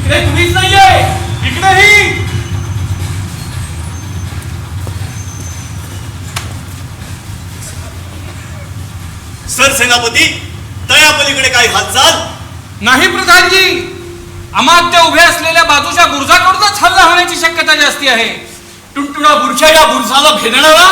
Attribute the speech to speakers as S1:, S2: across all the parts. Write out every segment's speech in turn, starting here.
S1: इकडे कुणीच नाहीये. इकडेही.
S2: सर सेनापती, तया पलीकडे काही हालचाल
S1: नाही प्रधानजी. अमात्य उभे असलेल्या बाजूच्या बुरुजाकडूनच हल्ला होण्याची शक्यता जास्ती आहे.
S3: टुनटुना बुरशा या बुरसाला भेदणारा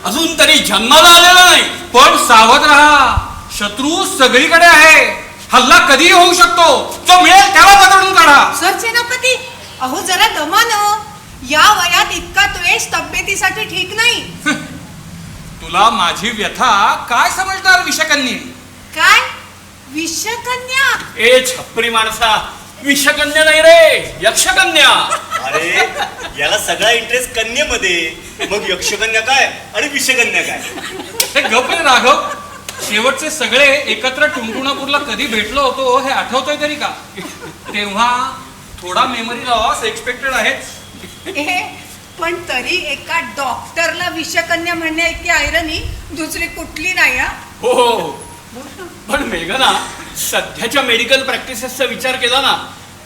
S3: अजून तरी जन्माला आलेला नाही.
S1: पण सावध राहा, शत्रू सगळीकडे आहे. हल्ला कधीही होऊ शकतो. जो मिळेल त्याला बदलून काढा.
S4: सर सेनापती, अहो जरा दमानं. या वयात इतका द्वेष तब्येतीसाठी ठीक नाही.
S1: तुला माझी व्यथा काय समजणार विषकन्ये?
S4: काय विषकन्या?
S3: ए छपरी माणसा, विषकन्या नाही रे, यक्षकन्या.
S2: अरे याला सगळा इंटरेस्ट कन्येमध्ये, मग यक्षकन्या काय आणि विषकन्या काय?
S1: हे गप रे राघव. शेवटचे सगळे एकत्र टुनटुणापूरला कधी भेटलो होतो हे आठवतोय तरी का? तेव्हा थोडा मेमरी लॉस एक्सपेक्टेड आहेच.
S4: पण तरी एका डॉक्टरला विषकन्या म्हणण्या इतकी आयरनी दुसरी कुठली नाही.
S3: हो, पण मेघना, सध्याच्या मेडिकल प्रॅक्टिसेसचा विचार केला ना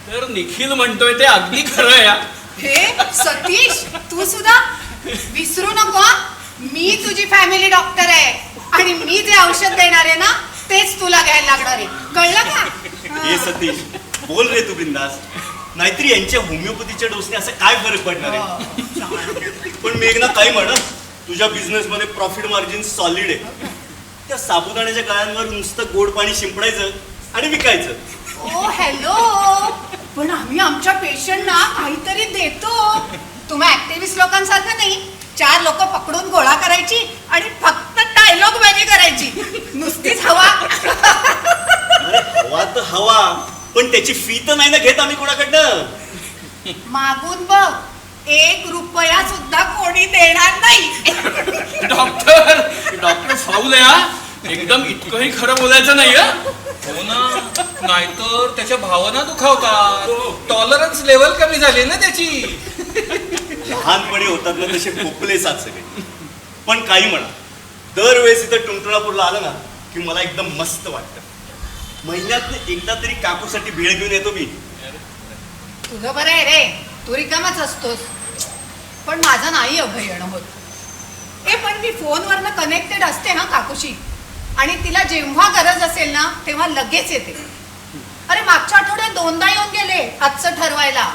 S3: तर निखिल म्हणतोय ते अगदी खरं आहे.
S4: हे सतीश, तू सुद्धा विसरू नको. मी तुझी फॅमिली डॉक्टर आहे आणि मी जे औषध देणार आहे ना तेच तुला घ्यायला लागणार आहे. कळलं का?
S2: हे सतीश, बोल रे तू बिंदास. नाहीतरी यांच्या होमिओपॅथीच्या डोसने असं काय फरक पडणार आहे? पण मेघना काही म्हणा, तुझ्या बिझनेस मध्ये प्रॉफिट मार्जिन सॉलिड आहे. त्या साबुदाण्याच्या गळ्यांवर नुसतं गोड पाणी शिंपडायचं आणि विकायचं.
S4: ओ हॅलो, पण आम्ही आमच्या पेशंटना काहीतरी देतो. तुम्हा ऍक्टिव्हिस्ट लोकांसारखं नाही. 4 लोक पकडून गोळा करायची आणि फक्त डायलॉग बाजी करायची. नुसतीच हवा.
S2: अरे हवा तर हवा, पण त्याची फी तर नाही ना घेत आम्ही कोणाकडनं.
S4: मागून बघ, 1 रुपया सुद्धा कोणी देणार नाही.
S3: डॉक्टर फाऊल आहे हा. एकदम इतकंही खरं बोलायचं नाही.
S1: हो ना, नाहीतर त्याच्या भावना दुखावतात. टॉलरन्स लेवल कमी झाली ना त्याची.
S2: लहानपणी होतात ना तसे खोकले सात सगळे. पण काही म्हणा, दरवेळेस इथं टुनटुणापूरला आलं ना की मला एकदम मस्त वाटतं. महिन्यात एकदा तरी काकूसाठी भेळ घेऊन येतो मी.
S4: तुझं बरं आहे रे, तू रिकामाच असतोस. पण माझं नाही अभय येणं होत. पण मी फोनवरनं कनेक्टेड असते ना काकूशी, आणि तिला जेव्हा गरज असेल ना तेव्हा लगेच येते. अरे मागच्या आठवड्यात 2दा येऊन गेले आजचं ठरवायला.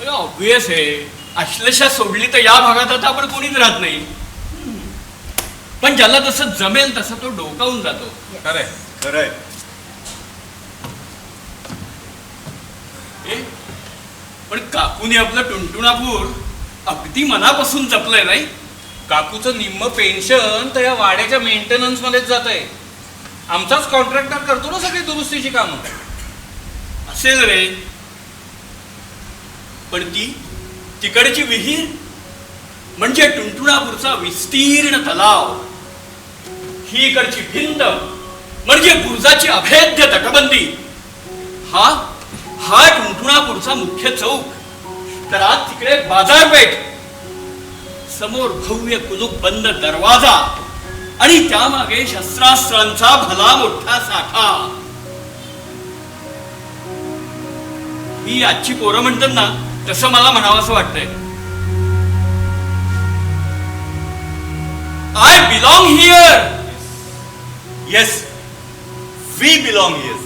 S3: ऑब्वियस आहे, अश्लेषा सोडली तर या भागात आता आपण कोणीच राहत नाही. पण ज्याला जसं जमेल तसं तो डोकावून जातो.
S1: खरंय
S2: खरंय.
S3: पण काकूने आपलं टुनटुणापूर अगदी मनापासून जपलंय नाही.
S1: काकूचं निम्म पेन्शन तर या वाड्याच्या मेंटेनन्स मध्येच जात आहे. आमचाच कॉन्ट्रॅक्टर करतो ना सगळी दुरुस्तीची कामं.
S3: असेल रे, पण तिकडची विहीर म्हणजे टुनटुणापूरचा विस्तीर्ण तलाव, ही इकडची भिंत म्हणजे बुरुजाची अभेद्य तटबंदी, हा टुनटुणापूरचा मुख्य चौक. तर आज तिकडे बाजारपेठ, समोर भव्य कुलूप बंद दरवाजा आणि त्यामागे शस्त्रास्त्रांचा भला मोठा साठा. ही आजची पोरं म्हणतात ना तसं मला म्हणावं असं वाटतंय. I belong here.
S2: Yes, we belong here.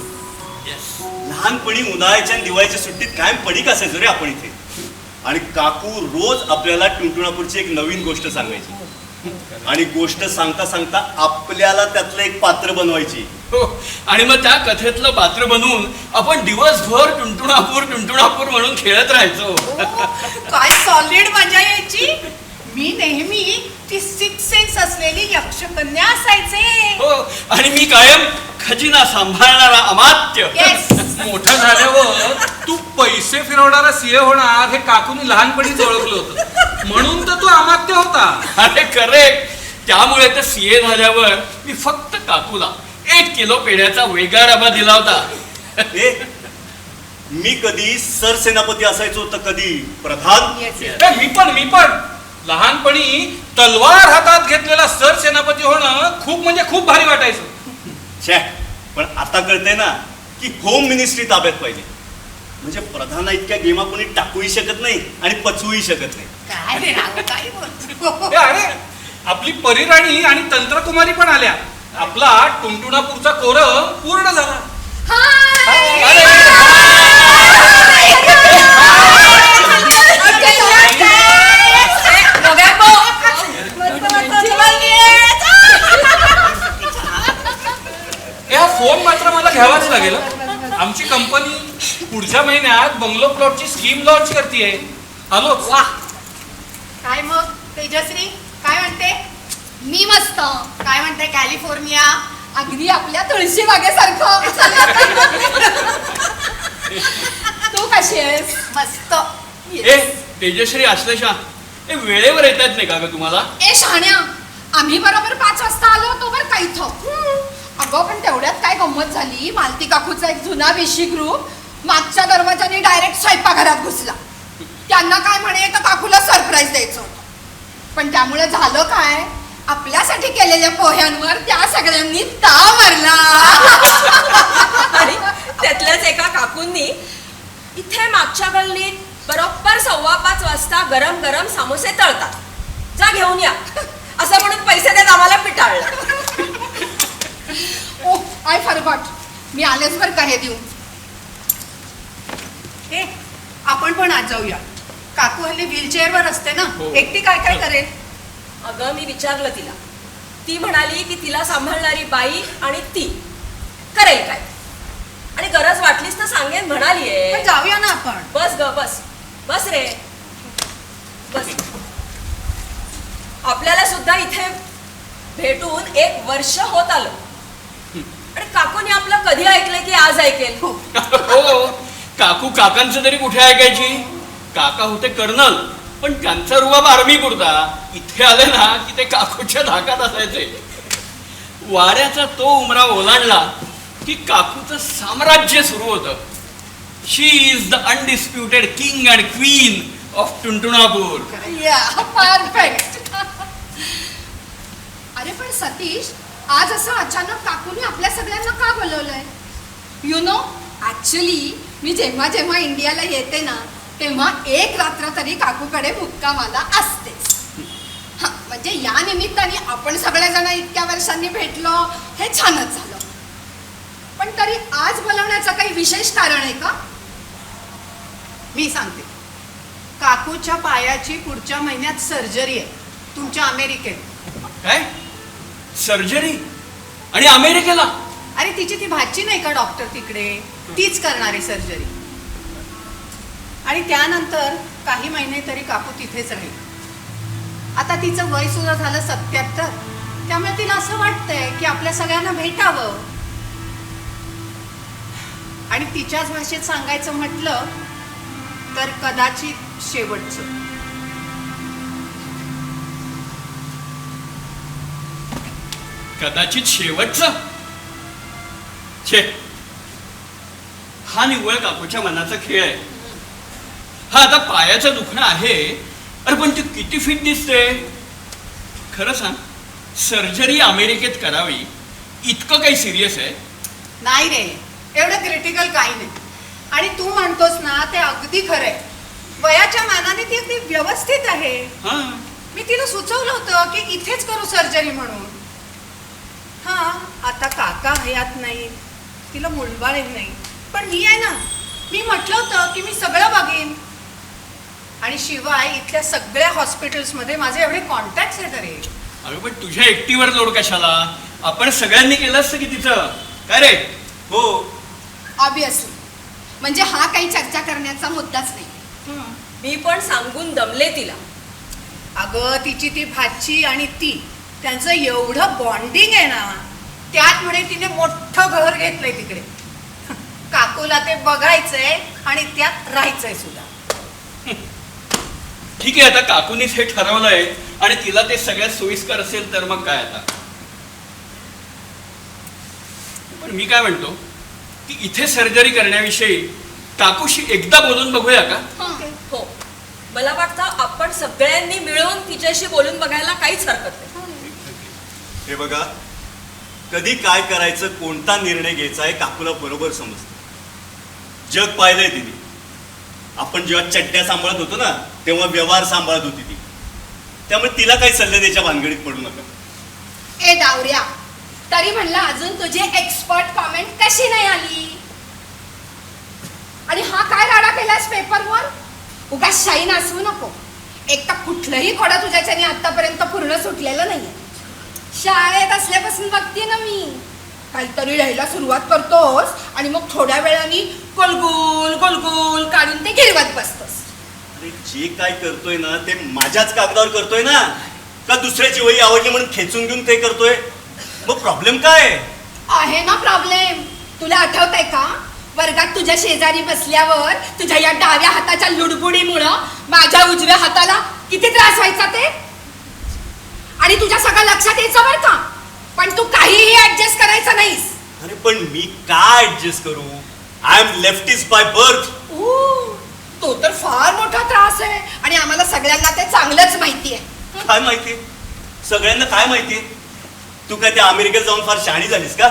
S3: Yes.
S2: लहानपणी उन्हाळ्याच्या आणि दिवाळीच्या सुट्टीत कायम पडीक असायचो रे आपण इथे. आणि काकू रोज आपल्याला टुनटुणापूरची एक नवीन गोष्ट सांगायची. आणि गोष्ट सांगता सांगता आपल्याला त्यातलं एक पात्र बनवायची.
S3: हो, आणि मग त्या कथेतलं पात्र बनवून आपण दिवसभर टुनटुणापूर म्हणून खेळत राहायचो.
S4: काय सॉलिड मजा यायची. मी नेहमी ती 6 सेन्स असलेली यक्षकन्या असायचे.
S3: हो, आणि मी कायम खजिना सांभाळणारा अमात्य.
S1: मोठा झाल्यावर तू पैसे फिरवणारा सीए होणार हे काकूनी लहानपणीच ओळखलं होतं, म्हणून तर तू अमात्य होता.
S3: अरे करेक्ट. त्यामुळे तर सीए झाल्यावर मी फक्त काकूला 1 किलो पेढ्याचा वेगळा डबा दिला होता.
S2: मी कधी सरसेनापती असायचो तर कधी प्रधान.
S1: मी पण लहानपणी तलवार हातात घेतलेला सरसेनापती होणं खूप म्हणजे खूप भारी वाटायचं.
S2: पण आता कळतंय ना की होम मिनिस्ट्री ताब्यात पाहिजे. म्हणजे प्रधाना इतक्या गेमा कोणी टाकूही शकत नाही आणि पचवूही शकत नाही.
S4: काय रे राव, काय बोलतो?
S1: ए, अरे आपली परिराणी आणि तंत्रकुमारी पण आल्या. आपला टुनटुणापूरचा कोर पूर्ण झाला. हा फोन मात्र मला घ्यावाच लागेल. आमची कंपनी पुढच्या महिन्यात बंगलो प्लॉटची स्कीम लॉन्च करतेय. आलोच.
S4: वा, काय मग तेजश्री, काय म्हणते?
S5: मी मस्त.
S4: काय म्हणते कॅलिफोर्निया?
S5: अगदी आपल्या तुळशी बागेसारखं. तू कशी आहेस?
S4: मस्त.
S3: ए तेजश्री आश्लेषा, ए वेळेवर येतात नाही का ग तुम्हाला?
S5: ए शहाण्या, आम्ही बरोबर 5 वाजता आलो होतो बरं का इथं. अगं पण तेवढ्यात काय गंमत झाली, मालती काकूचा एक जुना विशी ग्रुप मागच्या दरवाजाने डायरेक्ट स्वयंपाकघरात घुसला. त्यांना काय म्हणे तर काकूला सरप्राईज द्यायचं होतं. पण त्यामुळे झालं काय, आपल्यासाठी केलेल्या पोह्यांवर त्या सगळ्यांनी ताव मारला.
S6: आणि त्यातल्याच एका काकूंनी इथे मागच्या गल्लीत बरोबर 5:15 वाजता गरम गरम समोसे तळतात, जा घेऊन या असं म्हणून पैसे देत आम्हाला पिटाळलं.
S5: ओ आय फॉरगॉट, मी आलेच बरं का हे देऊ.
S4: हे आपण पण आज जाऊया. काकू हल्ली व्हीलचेअरवर असते ना,
S3: हो.
S4: एकटी काय काय करेल?
S6: अगं मी विचारलं तिला, ती म्हणाली की तिला सांभाळणारी बाई आणि ती करेल काय, आणि गरज वाटलीच तर सांगेन
S4: पण
S6: म्हणालीये.
S4: जाऊया ना आपण.
S6: बस ग बस, बस रे बस. आपल्याला सुद्धा इथे भेटून 1 वर्ष होत आलं, आणि काकूने आपलं कधी ऐकलं की आज ऐकेल.
S3: हो, काकू काकांचं तरी कुठे ऐकायची. काका होते कर्नल, पण त्यांचा रुबाब आर्मी पुरता. इथे आले ना की ते काकूच्या धाकात असायचे. वाऱ्याचा तो उमरा ओलांडला की काकूचं साम्राज्य सुरू होतं. She is the undisputed king and queen of Tuntunapur.
S5: Perfect. अरे पण सतीश, आज असं अचानक काकूने आपल्या सगळ्यांना का बोलवलंय? यु नो, ऍक्च्युली मी जेव्हा जेव्हा इंडियाला येते ना, तेव्हा 1 रात्र तरी काकूकडे मुक्कामाला असतेच. हा, म्हणजे या निमित्ताने आपण सगळेजण इतक्या वर्षांनी भेटलो, हे छानच झालं. पण तरी आज बोलवण्याचं काही विशेष कारण आहे का?
S4: मी सांगते, काकूच्या पायाची पुढच्या महिन्यात सर्जरी आहे तुमच्या अमेरिकेत.
S3: काय सर्जरी? आणि अमेरिकेला?
S4: अरे तिची ती भाची नाही का डॉक्टर तिकडे, तीच करणार आहे सर्जरी. आणि त्यानंतर काही महिने तरी काकू तिथेच राहील. आता तिचं वय सुद्धा झालं 77, त्यामुळे तिला असं वाटतंय की आपल्या सगळ्यांना भेटावं. आणि तिच्याच भाषेत सांगायचं म्हटलं तर कदाचित शेवटचं.
S3: कदाचित शेवटचं? छे, हा निव्वळ काकूच्या मनाचा खेळ आहे. हा आता पायाचं दुखणं आहे, अरे पण ती किती फिट दिसते. खरं सांग, सर्जरी अमेरिकेत करावी इतकं काही सिरियस आहे?
S4: नाही रे, एवढं क्रिटिकल काही नाही. आणि तू म्हणतोस ना ते अगदी खरंय. वयाच्या मानाने ती अगदी व्यवस्थित आहे.
S3: हा,
S4: मी तिला सुचवलं होतं की इथेच करू सर्जरी म्हणून. हा, आता काका हयात नाही, तिला मुलबाळ नाही, पण मी आहे ना, मी म्हटलं होतं की मी सगळं बघेन. आणि शिवाय इथल्या सगळ्या हॉस्पिटल्समध्ये माझे एवढे कॉन्टॅक्ट्स आहेत. अरे
S3: अगं पण तुझ्या एकटीवर लोड कशाला? आपण सगळ्यांनी केलं असतं की तिचं. काय रे?
S2: हो,
S5: ऑब्विसली. म्हणजे हा काही चर्चा करण्याचा मुद्दाच नाही.
S6: मी पण सांगून दमले तिला.
S4: अगं तिची ती भाची आणि ती, त्यांचं एवढं बॉन्डिंग आहे ना, त्यात म्हणे तिने मोठं घर घेतलंय तिकडे. काकूला ते बघायचंय आणि त्यात राहायचंय सुद्धा.
S3: ठीक आहे, आता काकूनीच हे ठरवलंय आणि तिला ते सगळ्यात सोयीस्कर असेल तर मग काय आता. पण मी काय म्हणतो की इथे सर्जरी करण्याविषयी काकूशी एकदा बोलून बघूया का?
S6: हो, मला वाटतं आपण सगळ्यांनी मिळून तिच्याशी बोलून बघायला काहीच हरकत नाही.
S2: हे बघा, कधी काय करायचं, कोणता निर्णय घ्यायचा हे काकूला बरोबर समजतं. जग पाहिलंय तिने. आपण जेव्हा चड्ड्या सांभाळत होतो ना तेव्हा व्यवहार सांभाळत होती ती. त्यामुळे तिला काही सल्ले द्यायच्या भानगडीत पडू नका.
S5: ए डावऱ्या, तरी म्हणलं अजून तुझी एक्सपर्ट कॉमेंट कशी नाही आली? आणि हा काय राडा केलास पेपरवर? उगाच शाईन असवू नको. एक तर कुठलंही खोडा तुझ्याच्याने आतापर्यंत पूर्ण सुटलेलं नाहीये. शाळेत असल्यापासून बघते ना मी, काहीतरी लिहायला सुरुवात करतोस आणि मग थोड्या वेळाने गोलगोल गोलगोल काढून ते गिरवत बसतोस.
S2: अरे जे काय करतोय ना ते माझ्याच कागदावर करतोय ना, का दुसऱ्याची वही आवडली म्हणून खेचून घेऊन ते करतोय? मग प्रॉब्लेम काय
S5: आहे ना प्रॉब्लेम. तुला आठवतंय का, वर्गात तुझ्या शेजारी बसल्यावर तुझ्या या डाव्या हाताच्या लुडबुडीमुळं माझ्या उजव्या हाताला किती त्रास व्हायचा ते? आणि तुझ्या सगळं लक्षात यायचं बरं का, पण तू काहीही ऍडजस्ट करायचं नाहीस.
S2: अरे पण मी काय ऍडजस्ट करू? I am leftist by birth.
S5: तो तर फार मोठा त्रास आहे आणि आम्हाला सगळ्यांना ते चांगलंच माहिती आहे.
S2: काय माहिती? सगळ्यांना काय माहिती? तू काय त्या अमेरिकेत जाऊन फार शहाणी झालीस का?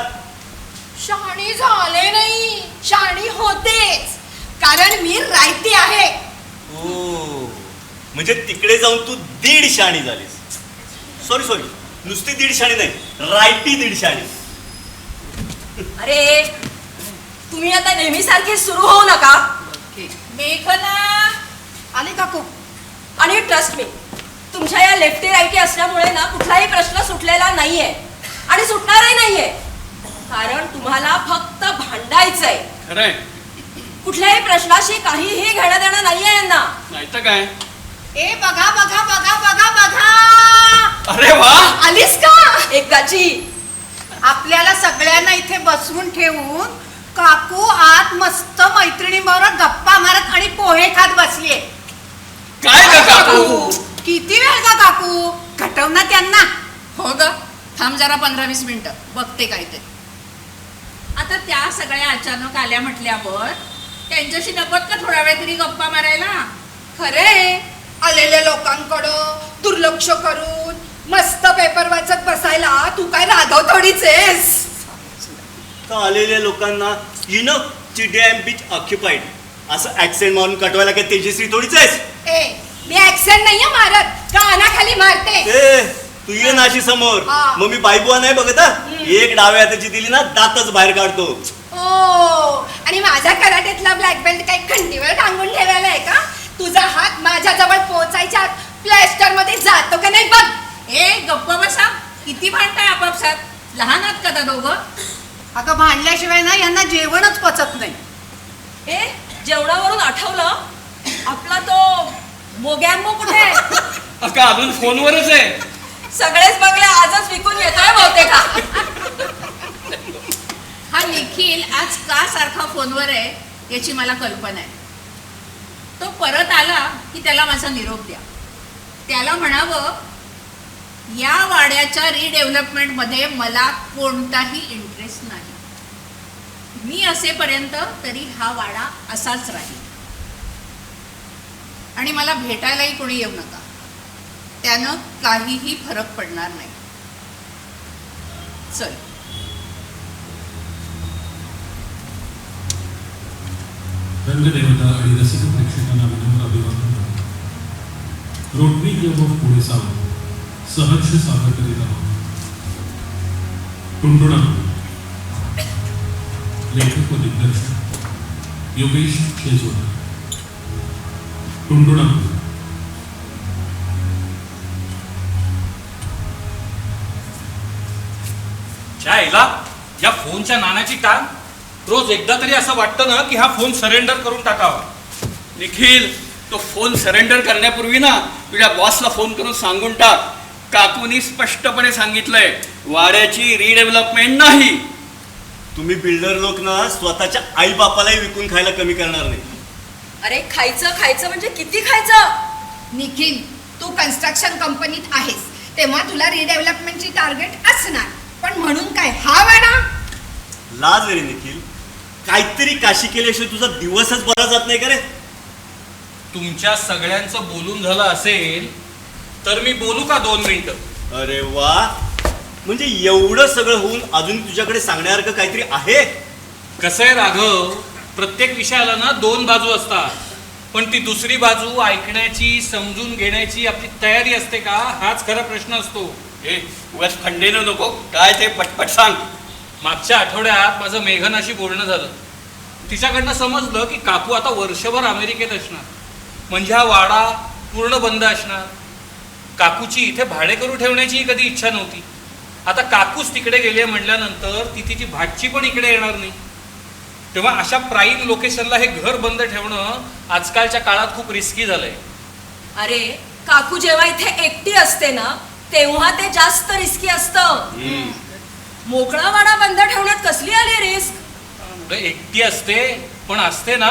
S5: शहाणी झाले नाही, शहाणी होतेच, कारण मी रायती आहे.
S2: ओ, म्हणजे तिकडे जाऊन तू दीड शहाणी झालीस. सॉरी सॉरी, नुसती दीड शहाणी नाही, रायटी दीड शहाणी.
S6: अरे तुम्ही आता नेहमीसारखे सुरू होऊ नका. मेघना
S4: आले काकू?
S6: आणि ट्रस्ट मी, तुमच्या या लेफ्टी राईटी असल्यामुळे ना कुठलाही प्रश्न सुटलेला नाहीये आणि सुटणारही नाहीये. कारण तुम्हाला फक्त भांडायचंय.
S3: खरंय,
S6: कुठल्याही प्रश्नाशी काहीही घेणं देणं नाहीये यांना.
S3: नाही तर काय.
S4: ए बघा बघा बघा बघा बघा,
S3: अरे वा,
S4: आलीस का?
S6: एकदाची
S4: आपल्याला सगळ्यांना इथे बसवून ठेवून काकू आत मस्त मैत्रिणीबरोबर गप्पा मारत आणि पोहे खात बसलीये.
S3: काय ग काकू?
S4: किती वेळ का काकू? घटव ना त्यांना.
S7: हो ग, थांब जरा 15-20 मिनिटं बघते काय ते. आता त्या सगळ्या अचानक आल्या म्हटल्यावर त्यांच्याशी नकोत का थोडा वेळ तरी गप्पा मारायला?
S5: खरे आलेल्या लोकांकडं दुर्लक्ष करून मस्त पेपर वाचत बसायला तू काय राघव थोडीच आहेस.
S2: का आलेल्या लोकांना you know today I am bit occupied असं ऍक्सेंट मारून कटवायला काय तेजश्री थोडीच आहेस?
S5: ए, मी ऍक्सेंट नाहीये मारत, कानाखाली मारते.
S2: ए, तू ये ना अशी समोर.
S5: हा.
S2: मग मी बायबुवा नाही बघत हा. एक डाव्या हाताची दिली ना दातच बाहेर काढतो.
S5: ओ, आणि माझ्या कराटेतला ब्लॅक बेल्ट काही खंडीवर टांगून ठेवायला आहे का? तुझा हात माझ्या जवळ पोहोचायच्या प्लॅस्टर मध्ये जातो का नाही बघ.
S7: ए गप्पा बसा, किती भांडताय आपापसात? लहान आहात का त्या दोघं?
S4: अगं भांडल्याशिवाय ना यांना जेवणच पचत नाही.
S6: ए जेवणावरून आठवलं, आपला तो मोगॅम्बो कुठे आहे?
S3: अका अजून फोनवरच आहे.
S6: सगळेच बंगले आजच विकून येतोय बहुतेक हा.
S7: हा निखिल आज का सारखा फोनवर आहे याची मला कल्पना आहे. तो परत आला की त्याला माझा निरोप द्या. त्याला म्हणावं, या वाड्याच्या रिडेव्हलपमेंट मध्ये मला कोणताही इंटरेस्ट नाही. मी असेपर्यंत तरी हा वाडा असाच राहील आणि मला भेटायलाही कोणी येऊ नका. त्यानं काहीही फरक पडणार नाही. चल.
S8: रंगदेवता आणि रसिक प्रेक्षकांना विनम्र अभिवादन करतो. Rotary club of Pune Sawant सहर्ष सादर करीत आहोत टुनटुणा. लेखक व दिग्दर्शक योगेश शेजवळ. टुनटुणा
S1: ह्याला या फोनच्या नाण्याची टांग. रोज एकदा तरी असं वाटतं ना की हा फोन सरेंडर करून टाकावा.
S3: निखिल, तो फोन सरेंडर करण्यापूर्वी ना तुझ्या बॉसला फोन करून सांगून टाक, काकूनी स्पष्टपणे सांगितलंय वाड्याची रिडेव्हलपमेंट नाही.
S2: तुम्ही बिल्डर लोक ना स्वतःच्या आई बापालाही विकून खायला कमी करणार नाही.
S6: अरे खायचं खायचं म्हणजे किती खायचं?
S5: निखिल, तू कन्स्ट्रक्शन कंपनीत आहेस तेव्हा तुला रिडेव्हलपमेंटची टार्गेट असणार, पण म्हणून काय हा वाडा?
S2: लाज रे निखिल, काहीतरी काशी केल्याशिवाय तुझा दिवसच बरा जात नाही का रे?
S1: तुमच्या सगळ्यांचं बोलून झालं असेल तर मी बोलू का 2 मिनिटं?
S2: अरे वा, म्हणजे एवढं सगळं होऊन अजून तुझ्याकडे सांगण्यासारखं काहीतरी आहे?
S1: कसं आहे राघव, प्रत्येक विषयाला ना 2 बाजू असतात. पण ती दुसरी बाजू ऐकण्याची, समजून घेण्याची आपली तयारी असते का, हाच खरा प्रश्न असतो.
S3: हे उगाच खंडेनं नको, काय ते पटपट सांग.
S1: मागच्या आठवड्यात माझं मेघनाशी बोलणं झालं. तिच्याकडनं समजलं की काकू आता वर्षभर अमेरिकेत असणार, म्हणजे हा वाडा पूर्ण बंद असणार. काकूची इथे भाडेकरू ठेवण्याची कधी इच्छा नव्हती. आता काकूच तिकडे गेले म्हटल्यानंतर ती तिची भाची पण इकडे येणार नाही. तेव्हा अशा प्राईम लोकेशनला हे घर बंद ठेवणं आजकालच्या काळात खूप रिस्की झालंय.
S6: अरे काकू जेव्हा इथे एकटी असते ना तेव्हा ते जास्त रिस्की असतं. मोकळा वाडा बंद ठेवण्यात कसली आली रिस्क?
S1: एकटी असते पण असते ना.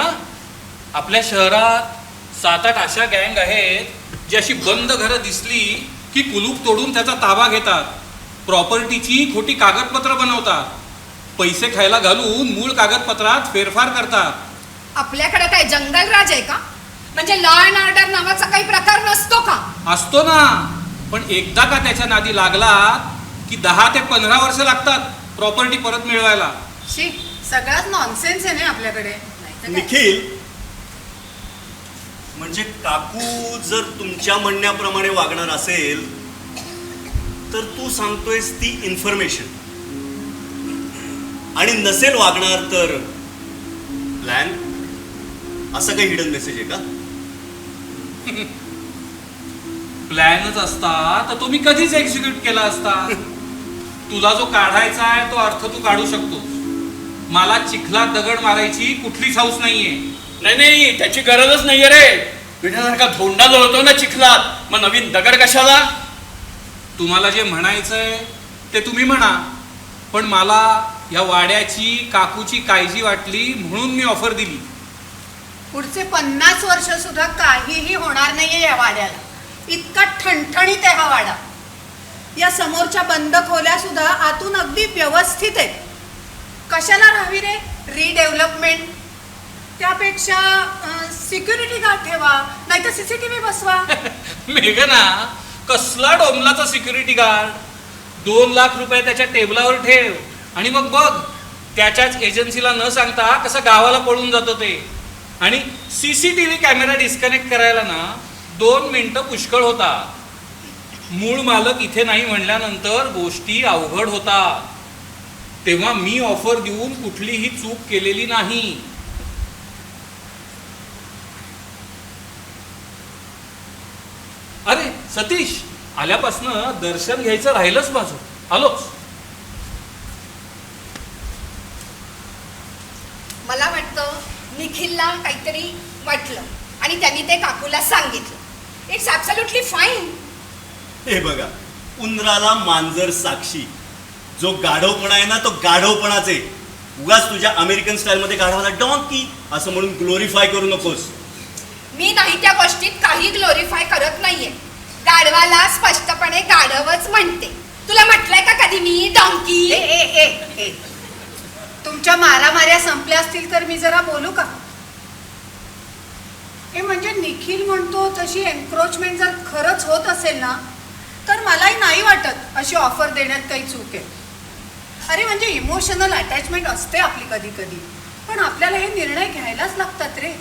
S1: आपल्या शहरात 7-8 अशा गँग आहेत जी अशी बंद घरं दिसली की कुलूप तोडून त्याचा ताबा घेतात, प्रॉपर्टीची खोटी कागदपत्र बनवतात, पैसे खायला घालून मूळ कागदपत्रात फेरफार करतात.
S5: आपल्याकडे काय जंगलराज आहे का? म्हणजे लॉ अँड ऑर्डर नावाचा काही प्रकार नसतो का?
S1: असतो ना, पण एकदा का त्याच्या नादी लागला की 10 ते 15 वर्ष लागतात प्रॉपर्टी परत मिळवायला.
S4: शी, सगळ्यात नॉनसेन्स आहे ना आपल्याकडे. नाहीतर काय.
S2: निखिल, म्हणजे काकू जर तुमच्या म्हणण्याप्रमाणे वागणार असेल तर तू सांगतोयस ती इन्फॉर्मेशन, आणि नसेल वागणार तर प्लॅन, असं काही हिडन मेसेज आहे का?
S1: प्लॅनच असता तर तो मी कधीच एक्झिक्यूट केला असता. तुला जो काढायचा आहे तो अर्थ तू काढू शकतो. मला चिखलात दगड मारायची कुठलीच हौस नाहीये.
S3: नाही, त्याची गरजच नाहीये रे. पिठासारखा धोंडा जळतो ना चिखलात, मग नवीन दगड कशाला?
S1: तुम्हाला जे म्हणायचंय ते तुम्ही म्हणा, पण मला या वाड्याची, काकूची काळजी वाटली म्हणून मी ऑफर दिली.
S4: पुढचे 50 वर्ष सुद्धा काहीही होणार नाहीये या वाड्याला. इतका ठणठणीत आहे हा वाडा. या समोरच्या बंद खोल्या सुद्धा आतून अगदी व्यवस्थित आहेत. कशाला राहावी रे रिडेव्हलपमेंट? त्यापेक्षा सिक्युरिटी गार्ड ठेवा, नाहीतर CCTV बसवा.
S1: मेघना, कसला डोंबलाचा सिक्युरिटी गार्ड? 2 लाख रुपये त्याच्या टेबलावर ठेव आणि मग बघ त्याच्याच एजन्सीला न सांगता कसं गावाला पळून जातो ते. आणि CCTV कॅमेरा डिस्कनेक्ट करायला ना 2 मिनिटं पुष्कळ होता. मूळ मालक इथे नाही म्हणल्यानंतर गोष्टी अवघड होतात. तेव्हा मी ऑफर देऊन कुठलीही चूक केलेली नाही. अरे सतीश, आल्यापासनं दर्शन घ्यायचं राहिलंच माझं. आलोच.
S5: मला वाटतं निखिलला काहीतरी वाटलं आणि त्यांनी ते काकूला सांगितलं. It's absolutely fine.
S2: हे बघा, उंदराला मांजर साक्षी. जो गाढवपणा आहे ना तो गाढवपणाच आहे. उगाच तुझ्या अमेरिकन स्टाईलमध्ये गाढवाला डॉंकी असं म्हणून ग्लोरीफाय करू नकोस.
S5: मी नाही त्या गोष्टीत काही ग्लोरीफाय करत नाहीये. गाढवाला स्पष्टपणे गाढवच म्हणते. तुला म्हटलंय का कधी मी डॉंकी?
S4: ए ए ए ए तुमच्या मारामाऱ्या संपल्या असतील तर मी जरा बोलू का? हे म्हणजे निखिल म्हणतो तशी एन्क्रोचमेंट जर खरंच होत असेल ना तर मलाही नाही वाटत अशी ऑफर देण्यात काही चूक आहे. अरे म्हणजे इमोशनल अटॅचमेंट असते आपली कधी कधी, पण आपल्याला हे निर्णय घ्यायलाच लागतात रे.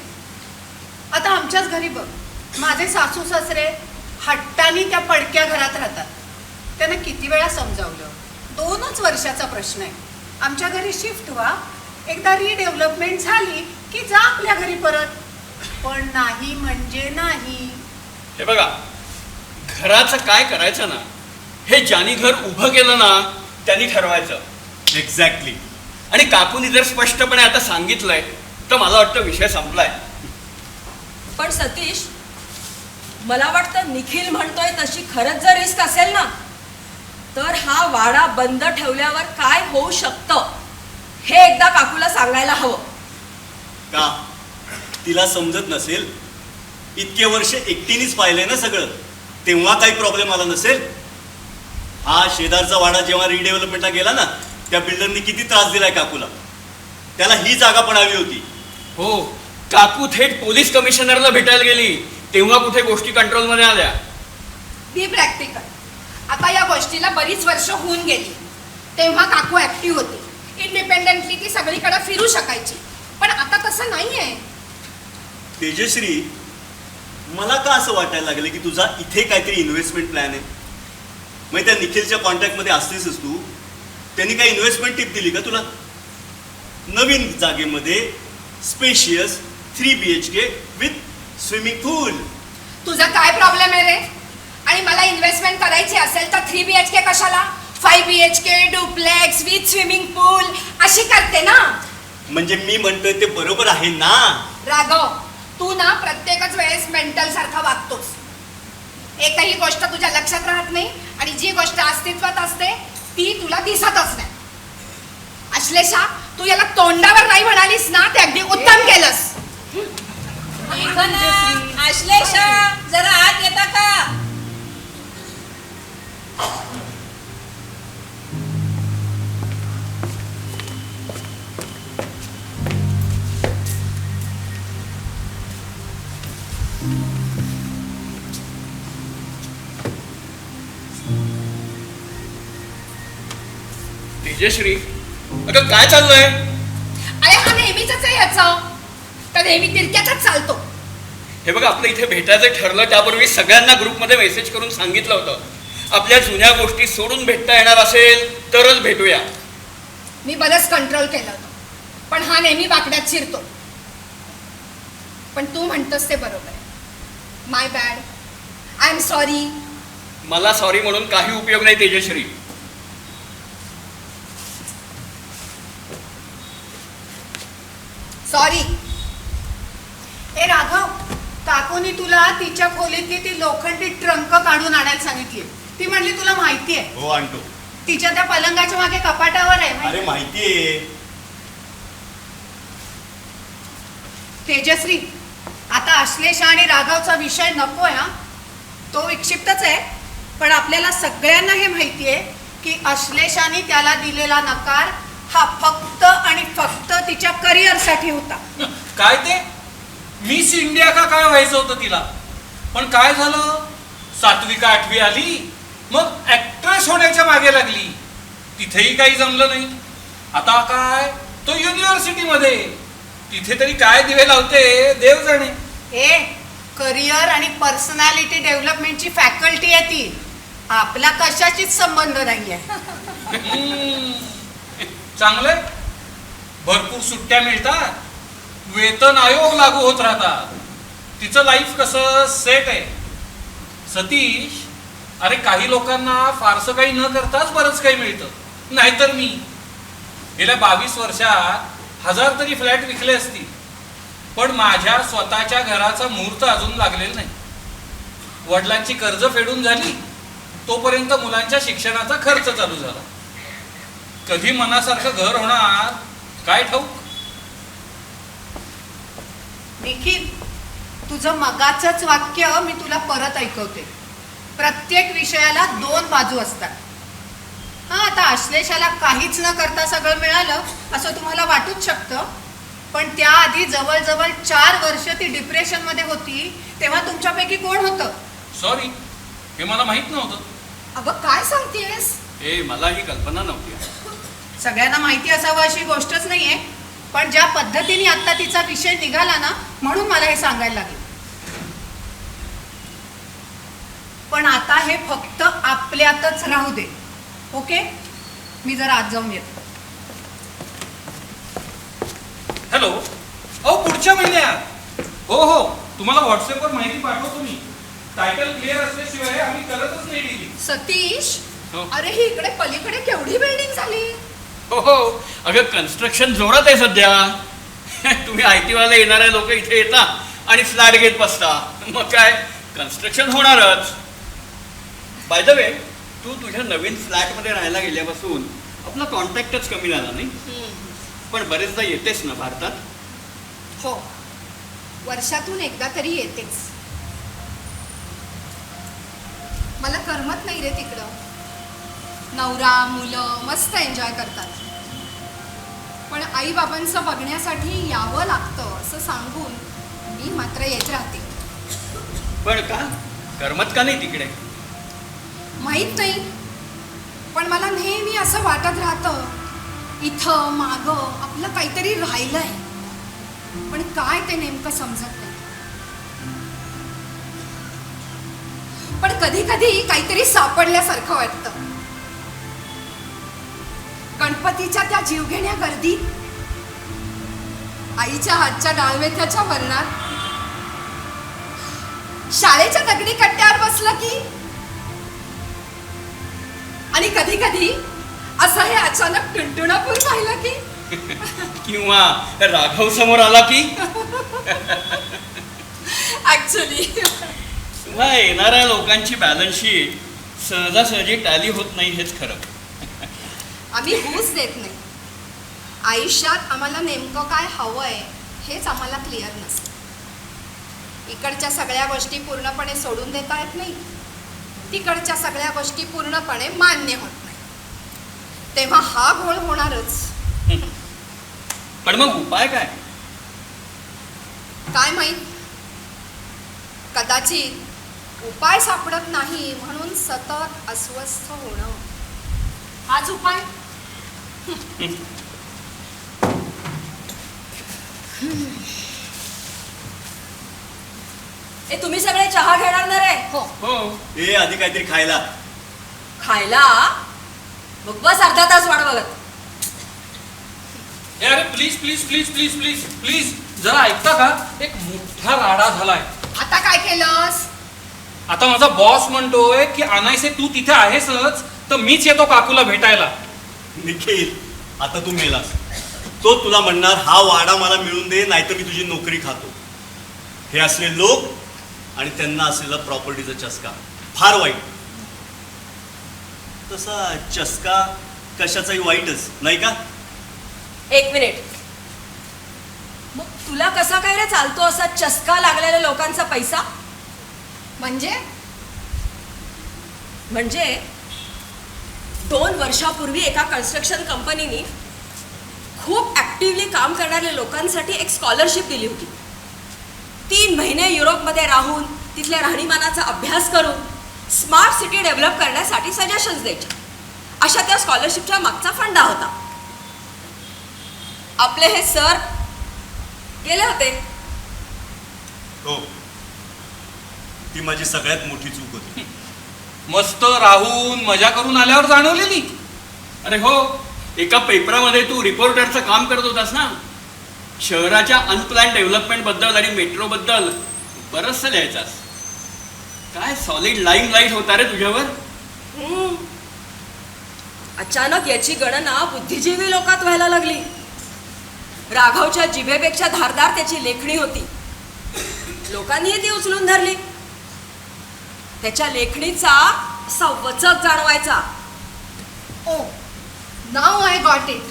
S4: आता आमच्याच घरी बघ, माझे सासू सासरे हट्टाने त्या पडक्या घरात राहतात. त्यांना किती वेळा समजावलं, 2च वर्षाचा प्रश्न आहे. आमच्या घरी शिफ्ट व्हा, एकदा रिडेव्हलपमेंट झाली की जा आपल्या घरी परत. पण नाही म्हणजे नाही.
S3: हे बघा, घराचं काय करायचं ना हे ज्यांनी घर उभं केलं ना त्यांनी ठरवायचं.
S2: एक्झॅक्टली.
S3: आणि काकूनी जर स्पष्टपणे आता सांगितलंय तर मला वाटतं विषय संपलाय.
S6: पण सतीश, मला वाटतं निखिल म्हणतोय तशी खरंच जर रिस्क असेल ना तर हा वाडा बंद ठेवल्यावर काय होऊ शकतं हे एकदा काकूला सांगायला हवं.
S2: का तिला समजत नसेल? इतके वर्ष एकटीनेच पाहिलंय ना सगळं, तेव्हा काही प्रॉब्लेम आला नसेल. हा शेजारचा वाडा जेव्हा रिडेव्हलपमेंटला गेला ना त्या बिल्डरनी किती त्रास दिलाय काकूला. त्याला ही जागा पण हवी होती.
S3: हो, काकू थेट पोलीस कमिशनरला भेटायला गेली तेव्हा कुठे गोष्टी कंट्रोलमध्ये आल्या.
S5: बी प्रॅक्टिकल. आता या गोष्टीला बरीच वर्ष होऊन गेली. तेव्हा काकू ऍक्टिव्ह होती, इंडिपेंडेंटली ती सगळीकडे फिरू शकायची. पण आता तसं नाहीये.
S2: तेजश्री, मला का असं वाटायला लागलं की तुझा इथे काहीतरी इन्व्हेस्टमेंट प्लॅन आहे? मग त्या निखिलच्या कॉन्टॅक्टमध्ये असतेसच तू. त्यांनी काही इन्व्हेस्टमेंट टिप दिली का तुला? नवीन जागेमध्ये स्पेशियस 3 BHK विथ स्विमिंग पूल.
S5: तुझा काय प्रॉब्लेम आहे रे? आणि मला इन्व्हेस्टमेंट करायची असेल तर 3 BHK कशाला? 5 BHK डुप्लेक्स विथ स्विमिंग पूल अशी करते ना.
S2: म्हणजे मी म्हणतोय ते बरोबर आहे ना?
S5: राघव, तू ना प्रत्येकच वेळेस मेंटल सारखा वागतोस. एकही गोष्ट तुझ्या लक्षात राहत नाही आणि जी गोष्ट अस्तित्वात असते ती तुला दिसतच नाही. अश्लेषा, तू याला तोंडावर नाही म्हणालीस ना ते अगदी उत्तम केलंस.
S7: आश्लेषा, जरा आत येता का?
S3: तेजश्री, अगं काय चाललंय?
S5: अरे हा नेहमीच आहे याचं. तर नेहमी तिरक्यातच चालतो.
S3: हे बघा, आपलं इथे भेटायचं ठरलं त्यापूर्वी सगळ्यांना ग्रुपमध्ये मेसेज करून सांगितलं होतं, आपल्या जुन्या गोष्टी सोडून भेटता येणार असेल तरच भेटूया.
S5: मी बरंच कंट्रोल केलं होतं, पण हा नेहमी वाकड्यात शिरतो. पण तू म्हणतोस ते बरोबर आहे. माय बॅड, आय एम सॉरी.
S3: मला सॉरी म्हणून काही उपयोग नाही तेजश्री.
S5: सॉरी.
S4: ए राघव, काकूनी तुला तिच्या खोलीतली ती लोखंडी ट्रंक काढून आणायला सांगितली. ती म्हणली तुला माहिती आहे.
S2: हो आणतो.
S4: तिच्या त्या पलंगाच्या मागे कपाटावर आहे.
S2: अरे माहितीये.
S4: तेजश्री, आता अश्लेषा आणि राघवचा विषय नकोय हा. तो विक्षिप्तच आहे, पण आपल्याला सगळ्यांना हे माहितीये की अश्लेषाने त्याला दिलेला नकार हा फक्त आणि फक्त तिच्या करिअरसाठी होता.
S1: काय ते मिस इंडिया का काय व्हायचं होतं तिला. पण काय झालं, 7वी का 8वी आली, मग ऍक्ट्रेस होण्याच्या मागे लागली. तिथेही काही जमलं नाही. आता काय तो युनिव्हर्सिटीमध्ये, तिथे तरी काय दिवे लावते देव जाणे.
S4: ए, करिअर आणि पर्सनॅलिटी डेव्हलपमेंटची फॅकल्टी आहे ती. आपला कशाशीच संबंध नाहीये.
S1: चांगलंय, भरपूर सुट्ट्या मिळतात, वेतन आयोग लागू होत राहतात. तिचं लाईफ कसं सेट आहे. सतीश, अरे काही लोकांना फारसं काही न करताच बरंच काही मिळतं. नाहीतर मी गेल्या 22 वर्षात 1000 तरी फ्लॅट विकले असतील, पण माझ्या स्वतःच्या घराचा मुहूर्त अजून लागलेला नाही. वडिलांची कर्ज फेडून झाली तोपर्यंत मुलांच्या शिक्षणाचा खर्च चालू झाला. कधी मनासारखं घर होणार काय ठाऊक.
S4: निखिल, तुझं मगाचंच वाक्य मी तुला परत ऐकवते. प्रत्येक विषयाला 2 बाजू असतात. हा, आता अश्लेषाला काहीच न करता सगळं मिळालं असं तुम्हाला वाटूच शकतं, पण त्याआधी जवळजवळ 4 वर्ष ती डिप्रेशन मध्ये होती. तेव्हा तुमच्यापैकी कोण होतं?
S1: सॉरी, हे मला माहित नव्हतं.
S5: अगं काय सांगतेस?
S3: मला ही कल्पना नव्हती.
S4: सगळ्यांना माहिती असावं अशी गोष्टच नाहीये, पण ज्या पद्धतीने आता तिचा विषय निघाला ना, म्हणून मला हे सांगायला लागलं. पण आता हे फक्त आपल्यातच राहू दे. ओके, मी जरा आत जाऊन येतो.
S1: हॅलो, अहो पुढच्या महिन्यात. हो, तुम्हाला व्हॉट्सअपवर माहिती पाठवतो मी. टायटल क्लिअर असल्याशिवाय आम्ही करतच नाही डीलिंग.
S5: सतीश,
S3: हो.
S5: अरे ही इकडे पलीकडे केवढी बिल्डिंग झाली.
S3: हो, अगं कन्स्ट्रक्शन जोरात आहे सध्या. तुम्ही IT वाले येणारे लोक इथे येतात आणि फ्लॅट घेत बसता. मग काय, कन्स्ट्रक्शन होणारच. बाय द वे, तू तुझ्या नवीन फ्लॅटमध्ये राहायला गेल्यापासून आपला कॉन्टॅक्टच कमी झाला नाही. पण बरेचदा येतेस ना भारतात?
S5: हो, वर्षातून एकदा तरी येतेच. मला करमत नाही रे तिकडं. नवरा मुलं मस्त एन्जॉय करतात, पण आई बाबांचं बघण्यासाठी यावं लागतं असं सांगून मी मात्र येत राहते.
S3: पण का करमत का नाही तिकडे?
S5: माहीत नाही, पण मला नेहमी असं वाटत राहतं इथं मागं आपलं काहीतरी राहिलंय, पण काय ते नेमकं समजत नाही. पण कधी कधी काहीतरी सापडल्यासारखं वाटतं. गणपतीच्या त्या जीवघेण्या गर्दीत, आईच्या हातच्या डाळमेथ्याच्या वरणात, शाळेच्या दगडी कट्ट्यावर बसलं की, आणि कधी कधी असं हे अचानक टुणटुणापूर पाहिलं की,
S3: किंवा राघव समोर आला की.
S5: ऍक्च्युली
S3: तेव्हा येणाऱ्या लोकांची बॅलन्स शीट सहजासहजी टॅली होत नाही हेच खरं.
S5: आम्ही होऊच देत नाही. आयुष्यात आम्हाला नेमकं काय हवंय हेच आम्हाला क्लिअर नसतं. इकडच्या सगळ्या गोष्टी पूर्णपणे सोडून देता येत नाही, तिकडच्या सगळ्या गोष्टी पूर्णपणे मान्य होत नाही. तेव्हा हा घोळ होणारच.
S3: पण मग उपाय काय?
S5: काय माहित, कदाचित उपाय सापडत नाही म्हणून सतत अस्वस्थ होणं हाच उपाय.
S6: ए तुम्ही सगळे चहा घेणार ना रे?
S5: हो.
S3: हो.
S2: ए आधी काहीतरी खायला.
S6: खायला? मग बस अर्धा तास वाट बघत.
S1: ए अरे please please please please please please जरा ऐकता का? एक मोठा राडा झालाय.
S5: आता काय केलंस?
S1: आता माझा बॉस म्हणतोय की अनायसे तू तिथे आहेसच तर मीच येतो काकूला भेटायला.
S2: निखिल, आता तू मेलास. तो तुला म्हणणार हा वाडा मला मिळून दे, नाहीतर मी तुझी नोकरी खातो. हे असले लोक आणि त्यांना असलेला प्रॉपर्टीचा चस्का फार वाईट. तसा चस्का कशाचाही वाईटच नाही का?
S6: एक मिनिट. मग तुला कसा काय रे चालतो असा चस्का लागलेल्या लोकांचा पैसा? म्हणजे 2 वर्षापूर्वी एका कन्स्ट्रक्शन कंपनीने खूप ऍक्टिव्हली काम करणाऱ्या लोकांसाठी एक स्कॉलरशिप दिली होती. 3 महिने युरोपमध्ये राहून तिथल्या राहणीमानाचा अभ्यास करून स्मार्ट सिटी डेव्हलप करण्यासाठी सजेशन्स द्यायचे, अशा त्या स्कॉलरशिपच्या मागचा फंडा होता. आपले हे सर गेले होते.
S2: हो, ती माझी सगळ्यात मोठी चूक होती.
S1: मस्त राहून मजा करून आल्यावर जाणवलेली.
S3: अरे हो, एका पेपरामध्ये तू रिपोर्टरचं काम करत होतास ना. शहराच्या अनप्लॅन डेव्हलपमेंट बद्दल आणि मेट्रो बद्दल बरंचसं लिहायचास. काय सॉलिड लाईम लाईट होता रे तुझ्यावर.
S6: अचानक याची गणना बुद्धिजीवी लोकात व्हायला लागली. राघवच्या जिभेपेक्षा धारदार त्याची लेखणी होती. लोकांनीही ती उचलून धरली. त्याच्या लेखणीचा असा वचक जाणवायचा.
S5: ओ, नाव आय गॉट इट.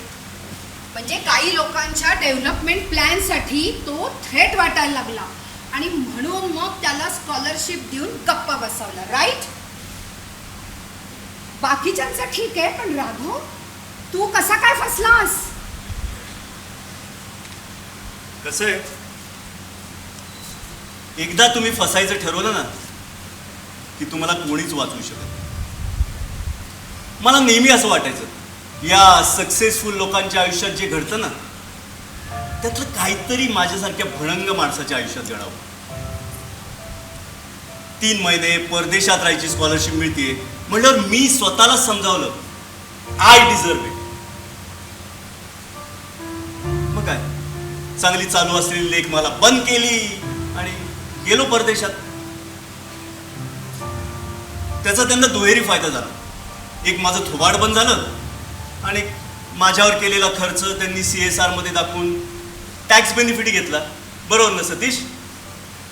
S5: म्हणजे काही लोकांच्या डेव्हलपमेंट प्लॅनसाठी तो थ्रेट वाटायला लागला आणि म्हणून मग त्याला स्कॉलरशिप देऊन गप्प बसवलं, राईट? बाकीच्यांचं ठीक आहे, पण राघव तू कसा काय फसलास?
S2: कसं आहे, एकदा तुम्ही फसायचं ठरवलं ना की तुम्हाला कोणीच वाचवू शकत नाही. मला नेहमी असं वाटायचं या सक्सेसफुल लोकांच्या आयुष्यात जे घडतं ना त्यातलं काहीतरी माझ्यासारख्या भणंग माणसाच्या आयुष्यात घडावं. 3 महिने परदेशात राहायची स्कॉलरशिप मिळते म्हटल्यावर मी स्वतःला समजावलं आय डिझर्व इट. मग काय, चांगली चालू असलेली लेख मला बंद केली आणि गेलो परदेशात. त्याचा त्यांना दुहेरी फायदा झाला. एक माझं थोबाड बंद झालं आणि माझ्यावर केलेला खर्च त्यांनी CSR मध्ये दाखवून टॅक्स बेनिफिट घेतला. बरोबर ना सतीश?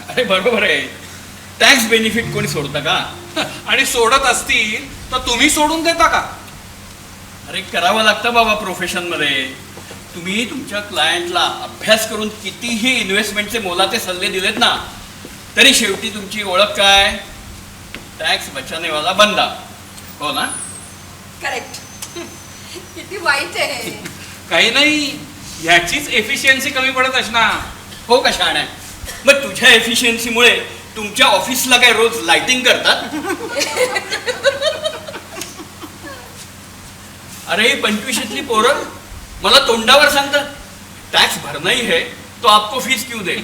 S3: अरे बरोबर आहे. टॅक्स बेनिफिट कोणी सोडतं का?
S1: आणि सोडत असतील तर तुम्ही सोडून देता का?
S3: अरे करावं लागतं बाबा प्रोफेशनमध्ये. तुम्ही तुमच्या क्लायंटला अभ्यास करून कितीही इन्व्हेस्टमेंटचे मोलाचे सल्ले दिलेत ना तरी शेवटी तुमची ओळख काय? टॅक्स बचानेवाला बंदा. हो ना?
S6: करेक्ट.
S5: किती वाईट आहे.
S1: काही नाही, ह्याचीच एफिशियन्सी कमी पडत असणार.
S3: हो का शाण्या? मग तुझ्या एफिशियन्सीमुळे तुमच्या ऑफिसला काय रोज लाइटिंग करतात? अरे 25वीतली पोरं मला तोंडावर सांगतात टॅक्स भरना ही है तो आपको फीस क्यों दे.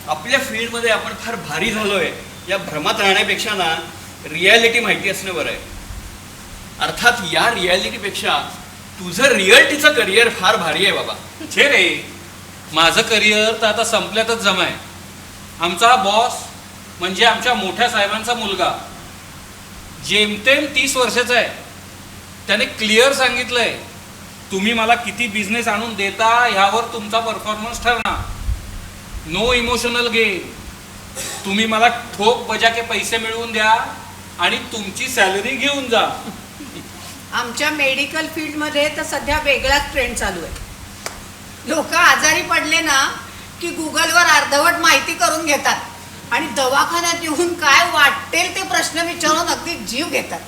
S3: आपल्या फील्डमध्ये आपण फार भारी झालोय या भ्रमात राहण्यापेक्षा ना रियालिटी माहिती असणं बरं आहे. अर्थात या रियालिटीपेक्षा तुझं रिअल्टीचं करिअर फार भारी आहे बाबा.
S1: छे रे, माझं करिअर तर आता संपल्यातच जमाय. आमचा बॉस म्हणजे आमच्या मोठ्या साहेबांचा मुलगा, जेमतेम 30 वर्षाचा आहे. त्याने क्लिअर सांगितलंय, तुम्ही मला किती बिझनेस आणून देता ह्यावर तुमचा परफॉर्मन्स ठरणार. No emotional game. तुम्ही मला ठोक बजाके पैसे मिळवून द्या आणि तुमची सॅलरी घेऊन जा.
S4: आमच्या मेडिकल फील्डमध्ये तर सध्या वेगळाच ट्रेंड चालू आहे. लोक आजारी पडले ना की गुगलवर अर्धवट माहिती करून घेतात आणि दवाखान्यात येऊन काय वाटेल ते प्रश्न विचारून अगदी जीव घेतात.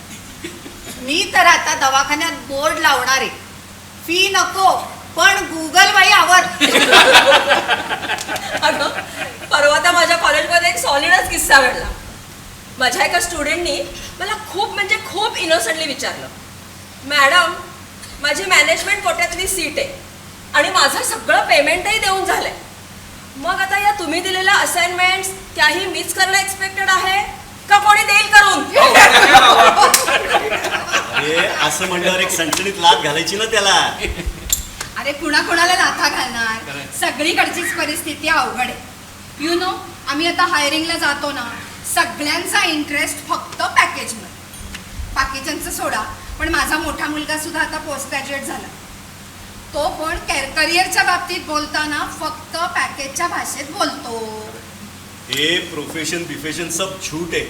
S4: मी तर आता दवाखान्यात बोर्ड लावणार आहे, फी नको पण गुगल बाई आवर.
S6: अगं परवा तर माझ्या कॉलेजमध्ये एक सॉलिडच किस्सा घडला. माझ्या एका स्टुडंटनी मला खूप म्हणजे खूप इनोसंटली विचारलं, मॅडम माझी मॅनेजमेंट कोट्यातली सीट आहे आणि माझं सगळं पेमेंटही देऊन झालंय, मग आता या तुम्ही दिलेल्या असाइनमेंट्स त्याही मीच करणं एक्सपेक्टेड आहे का कोणी देईल करून?
S2: अरे असं म्हणल्यावर एक सणसणीत लाथ घालायची ना त्याला.
S5: अरे कुणाला लाथा घालणार, सगळीकडचीच परिस्थिती अवघड आहे. यु नो, आम्ही आता हायरिंगला जातो ना, सगळ्यांचा इंटरेस्ट फक्त पॅकेजमध्ये. बाकीच्यांचं सोडा, पण माझा मोठा मुलगा सुद्धा आता पोस्ट ग्रॅज्युएट झाला. तो पण करिअरच्या बाबतीत बोलताना फक्त पॅकेजच्या भाषेत बोलतो.
S2: हे प्रोफेशन बिफेशन सब झूट आहे.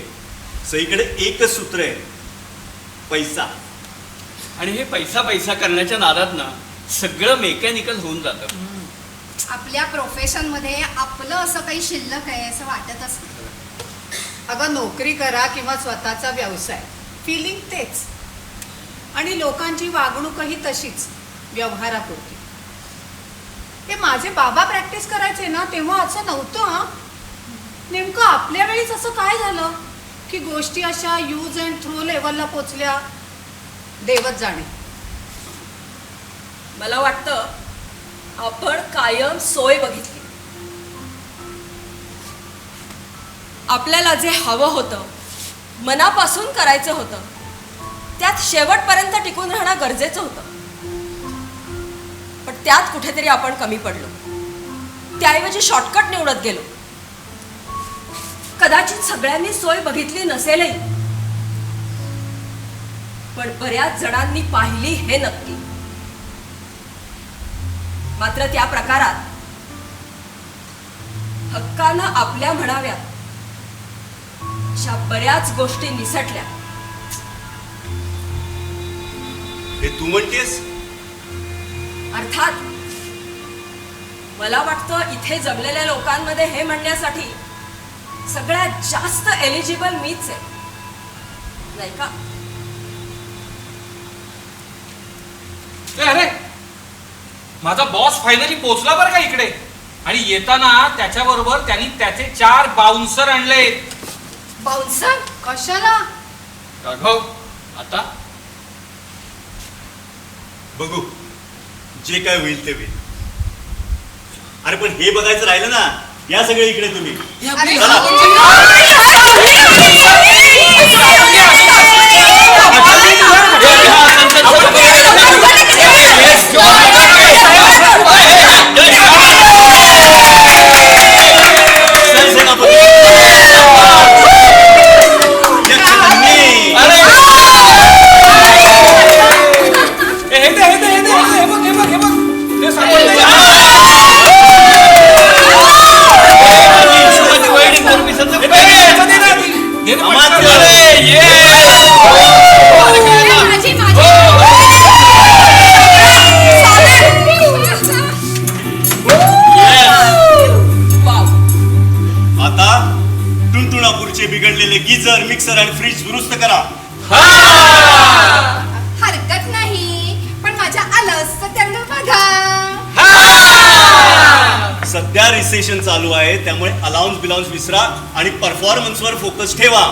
S2: सगळीकडे एकच सूत्र आहे, पैसा.
S3: आणि हे पैसा पैसा करण्याच्या नादात ना सगळं मेकॅनिकल होऊन जातं.
S5: आपल्या प्रोफेशनमध्ये आपलं असं काही शिल्लक आहे असं वाटतच नाही.
S4: अगं नोकरी करा किंवा स्वतःचा व्यवसाय, फिलिंग तेच. आणि लोकांची वागणूकही तशीच, व्यवहारापुरती. ते माझे बाबा प्रॅक्टिस करायचे ना तेव्हा असं नव्हतं. हा नेमकं आपल्या वेळीच असं काय झालं की गोष्टी अशा यूज अँड थ्रो लेवलला पोचल्या, देवच जाणे.
S6: मला वाटतं आपण कायम सोय बघितली. आपल्याला जे हवं होतं, मनापासून करायचं होतं, त्यात शेवटपर्यंत टिकून राहणं गरजेचं होतं. पण त्यात कुठेतरी आपण कमी पडलो. त्याऐवजी शॉर्टकट निवडत गेलो. कदाचित सगळ्यांनी सोय बघितली नसेलही, पण बऱ्याच जणांनी पाहिली हे नक्की. मात्र त्या प्रकारात हक्कानं आपल्या म्हणाव्यात अशा बऱ्याच गोष्टी निसटल्या.
S2: हे तू म्हणतेस?
S6: अर्थात मला वाटतं इथे जमलेल्या लोकांमध्ये हे म्हणण्यासाठी सगळ्यात जास्त एलिजिबल मीच आहे, नाही का?
S1: अरे माझा बॉस फायनली पोहोचला बरं का इकडे. आणि येताना त्याच्याबरोबर त्यांनी त्याचे 4 बाउन्सर आणले.
S4: बाउन्सर कशाला?
S3: राघव, आता
S2: बघू, जे काय होईल ते होईल. अरे पण हे बघायचं राहिलं ना, या सगळे इकडे तुम्ही. बिघडलेले गीजर, मिक्सर आणि फ्रीज दुरुस्त करा.
S5: हरकत नाही, पण माझ्या आलंच तर त्यांना बघा.
S2: सध्या रिसेशन चालू आहे, त्यामुळे अलाउन्स बिलाउन्स विसरा आणि परफॉर्मन्सवर फोकस ठेवा.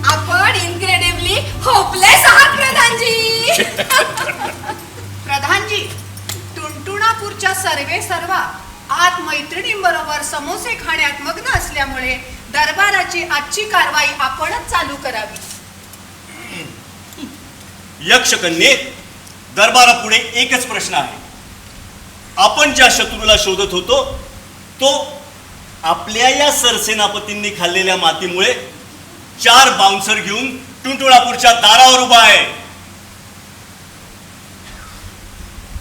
S5: आपण इनक्रेडिबली होपलेस आहात प्रधानजी.
S4: प्रधानजी, टुनटुणापूरच्या सर्वे सर्वा आत मैत्रिणींबरोबर समोसे खाण्यात मग्न असल्यामुळे असल्यामुळे दरबाराची आजची कारवाई आपणच चालू करावी.
S2: यक्षकन्ये, दरबारापुढे एकच प्रश्न आहे. आपण ज्या शत्रूला शोधत होतो तो आपल्या या सरसेनापतींनी खाल्लेल्या मातीमुळे 4 बाउन्सर घेऊन टुंटुळापूरच्या दारावर उभा आहे.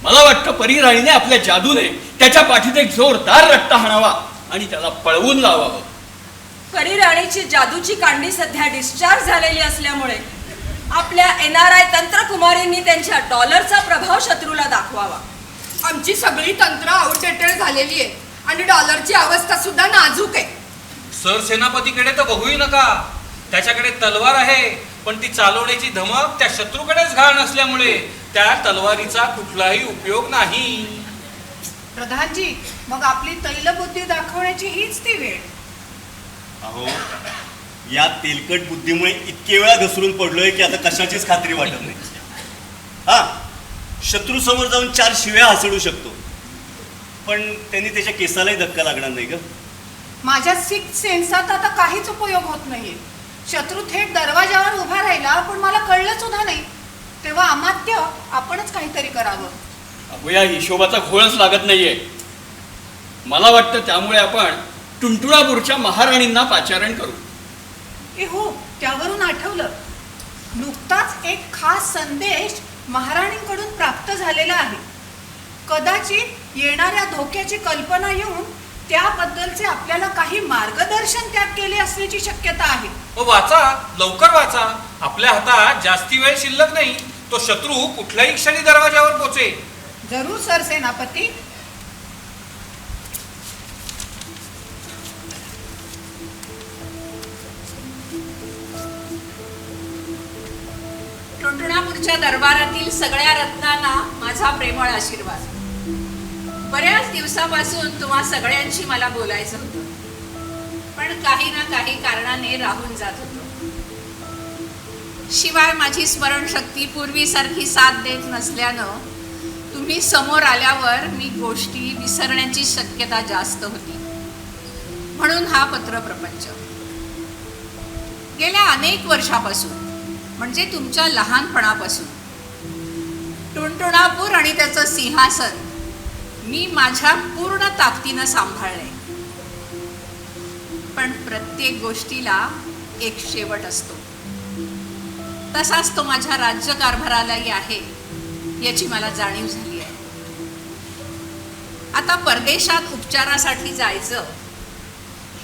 S3: मला वाटतं परिराणीने आपल्या जादूने त्याच्या पाठीत एक जोरदार रट्टा हाणावा आणि त्याला पळवून लावावं.
S6: परिराणीची जादूची कांडी सध्या डिस्चार्ज झालेली असल्यामुळे आपल्या NRI तंत्रकुमारींनी त्यांच्या डॉलरचा प्रभाव शत्रूला दाखवावा.
S5: आमची सगळी तंत्र आउटडेटेड झालेली आहे आणि डॉलरची अवस्था सुद्धा नाजूक आहे.
S1: सरसेनापतीकडे तर बघूही नका. त्याच्याकडे तलवार आहे, पण ती चालवण्याची धमक त्या शत्रूकडेच घाण असल्यामुळे त्या तलवारीचा कुठलाही उपयोग नाही.
S4: प्रधानजी, मग आपली तैलबुद्धी दाखवण्याची हीच ती वेळ.
S2: अहो, या तेलकट बुद्धीमुळे इतके वेळा घसरून पडलोय की आता कशाचीच खात्री वाटत नाही. हा, शत्रू समोर जाऊन 4 शिव्या हसडू शकतो, पण त्यांनी त्याच्या केसालाही धक्का लागणार नाही ग.
S4: माझ्या 6th सेन्सात आता काहीच उपयोग होत नाहीये. शत्रू थेट दरवाजावर उभा राहिला, पण मला कळलं सुद्धा नाही. तेव्हा अमात्य, आपणच काहीतरी करावं.
S3: अगो, या हिशोबाचा घोळच लागत नाहीये. मला वाटतं त्यामुळे आपण टुंटुळापूरच्या महाराणींना पाचारण करू.
S4: हो, त्यावरून आठवलं, नुकताच एक खास संदेश महाराणींकडून प्राप्त झालेला आहे. कदाचित येणाऱ्या धोक्याची कल्पना येऊन त्याबद्दलचे आपल्याला काही मार्गदर्शन त्यात केले असण्याची शक्यता आहे.
S1: वाचा, लवकर वाचा. आपल्या हातात जास्ती वेळ शिल्लक नाही. तो शत्रू कुठल्याही क्षणी दरवाजावर पोहोचे.
S4: जरूर सरसेनापती.
S7: टुंटुणापूरच्या दरबारातील सगळ्या रत्नांना माझा प्रेमळ आशीर्वाद. बऱ्याच दिवसापासून तुम्हा सगळ्यांशी मला बोलायचं होतं, पण काही ना काही कारणाने राहून जात होतो. शिवाय माझी स्मरणशक्ती पूर्वीसारखी साथ देत नसल्यानं तुम्ही समोर आल्यावर मी गोष्टी विसरण्याची शक्यता जास्त होती. म्हणून हा पत्रप्रपंच. गेल्या अनेक वर्षापासून, म्हणजे तुमच्या लहानपणापासून, टुणटुणापूर आणि त्याचं सिंहासन मी माझ्या पूर्ण ताकदीनं सांभाळले. पण प्रत्येक गोष्टीला एक शेवट असतो. तसाच तो माझ्या राज्यकारभारालाही आहे, याची मला जाणीव झाली आहे. आता परदेशात उपचारासाठी जायचं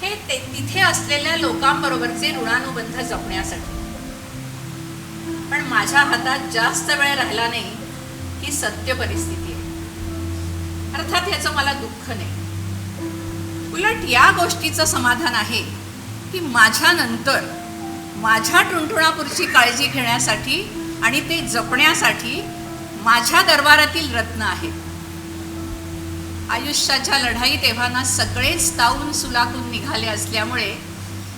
S7: हे तिथे असलेल्या लोकांबरोबरचे ऋणानुबंध जपण्यासाठी. पण माझ्या हातात जास्त वेळ राहिला नाही ही सत्य परिस्थिती आहे. अर्थात याचं मला दुःख नाही. उलट या गोष्टीचं समाधान आहे की माझ्यानंतर माझ्या टुणटुणापूरची काळजी घेण्यासाठी आणि ते जपण्यासाठी माझ्या दरबारातील रत्न आहेत. आयुष्याच्या लढाईत एव्हाना सगळेच तावून सुलाखून निघाले असल्यामुळे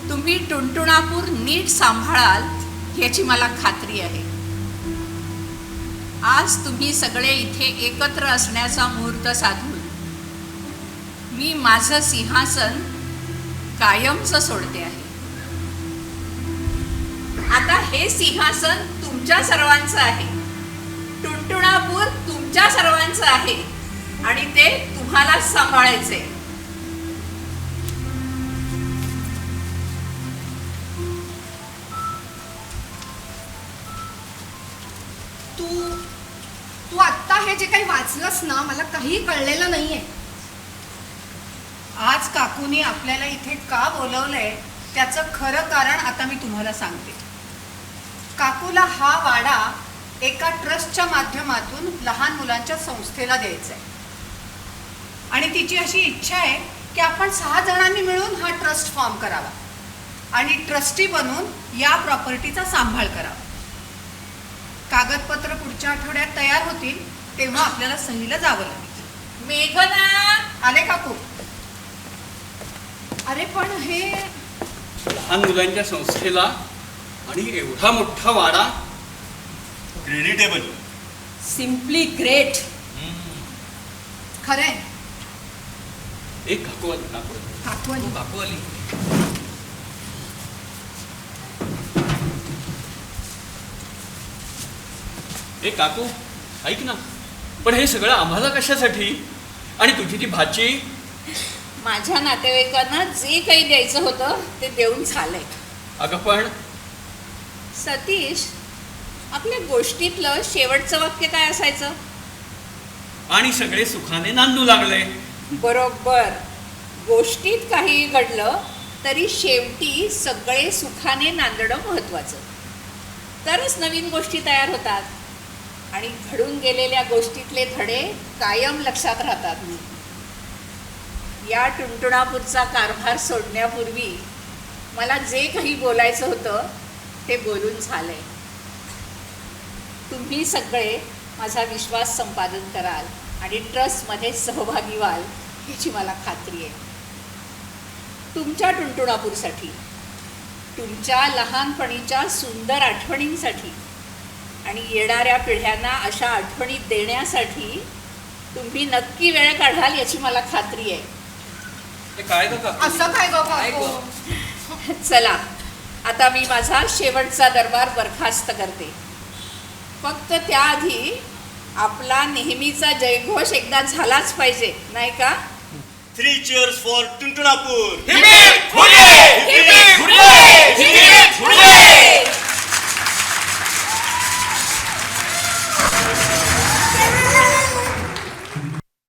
S7: तुम्ही टुणटुणापूर नीट सांभाळाल याची मला खात्री आहे. आज तुम्ही सगळे इथे एकत्र असण्याचा मुहूर्त साधून मी माझं सिंहासन कायमचं सोडते आहे. आता हे सिंहासन तुमच्या सर्वांचं आहे. टुणटुणापूर तुमच्या सर्वांचं आहे आणि ते तुम्हालाच सांभाळायचे.
S5: तू आत्ता हे जे काही वाचलंस ना, मला काही कळलेलं नाहीये.
S4: आज काकूनी आपल्याला इथे का बोलवलंय त्याचं खरं कारण आता मी तुम्हाला सांगते. काकूला हा वाडा एका ट्रस्टच्या माध्यमातून लहान मुलांच्या संस्थेला द्यायचा आहे. आणि तिची अशी इच्छा आहे की आपण 6 जणांनी मिळून हा ट्रस्ट फॉर्म करावा आणि ट्रस्टी बनून या प्रॉपर्टीचा सांभाळ करावा. कागदपत्र पुढच्या आठवड्यात तयार होतील, तेव्हा आपल्याला सहीला जावं लागेल.
S7: मेघना,
S4: आले काकू?
S5: अरे पण हे
S3: लहान मुलांच्या संस्थेला आणि एवढा मोठा वाडा.
S2: क्रेडिटेबल.
S6: Simply great.
S4: खरंय.
S3: एक काकू आली, काकू आली.
S5: काकू आली.
S1: काकू आली.
S3: ए काकू, ऐक ना, पण हे सगळं आम्हाला कशासाठी? आणि तुझी ती भाची?
S7: माझ्या नातेवाईकांना जे काही द्यायचं होतं ते देऊन झालंय.
S3: अगं पण
S7: सतीश, आपल्या गोष्टीतलं शेवटचं वाक्य काय असायचं?
S3: आणि सगळे सुखाने नांदू लागले.
S7: बरोबर. गोष्टीत काही घडलं तरी शेवटी सगळे सुखाने नांदणं महत्वाचं. तरच नवीन गोष्टी तयार होतात आणि घडून गेलेल्या गोष्टीतले धडे कायम लक्षात राहतात. या टुनटुणापूरचा कारभार सोडण्यापूर्वी मला जे काही बोलायचं होतं ते बोलून झालंय. तुम्ही सगळे माझा विश्वास संपादन कराल आणि ट्रस्टमध्ये सहभागी व्हाल याची मला खात्री आहे. तुमच्या टुनटुणापूरसाठी, तुमच्या लहानपणीच्या सुंदर आठवणींसाठी आणि येणाऱ्या पिढ्यांना अशा आठवणी देण्यासाठी तुम्ही नक्की वेळ काढाल याची मला खात्री आहे.
S1: ते काय ग काकू?
S5: असं काय गो
S1: काय
S5: काकू?
S1: ग?
S7: चला, आता मी माझा शेवटचा दरबार बरखास्त करते. फक्त त्याआधी आपला नेहमीचा जयघोष एकदा झालाच पाहिजे, नाही का?
S2: 3 cheers for Tuntunapur.
S1: Hip hip hurray! Hip heap